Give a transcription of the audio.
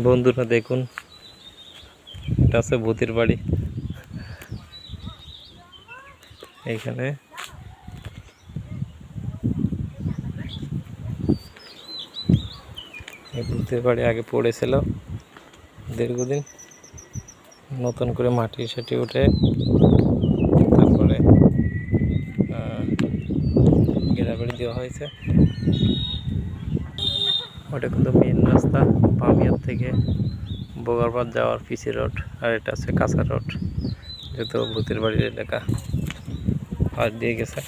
বন্ধুরা দেখুন, এটা আছে ভূতের বাড়ি। এইখানে এই ভূতের বাড়ি আগে পড়েছিল দীর্ঘদিন, নতুন করে মাটি সাটি উঠে তারপরে ঘেরাবাড়ি দেওয়া হয়েছে। ওটা কিন্তু মেন রাস্তা, পামিয়ার থেকে বোগারপাড় যাওয়ার পিসি রোড, আর এটা আছে কাঁচা রোড, যেহেতু ভূতের বাড়ির এলাকা পাশ দিয়ে গেছে।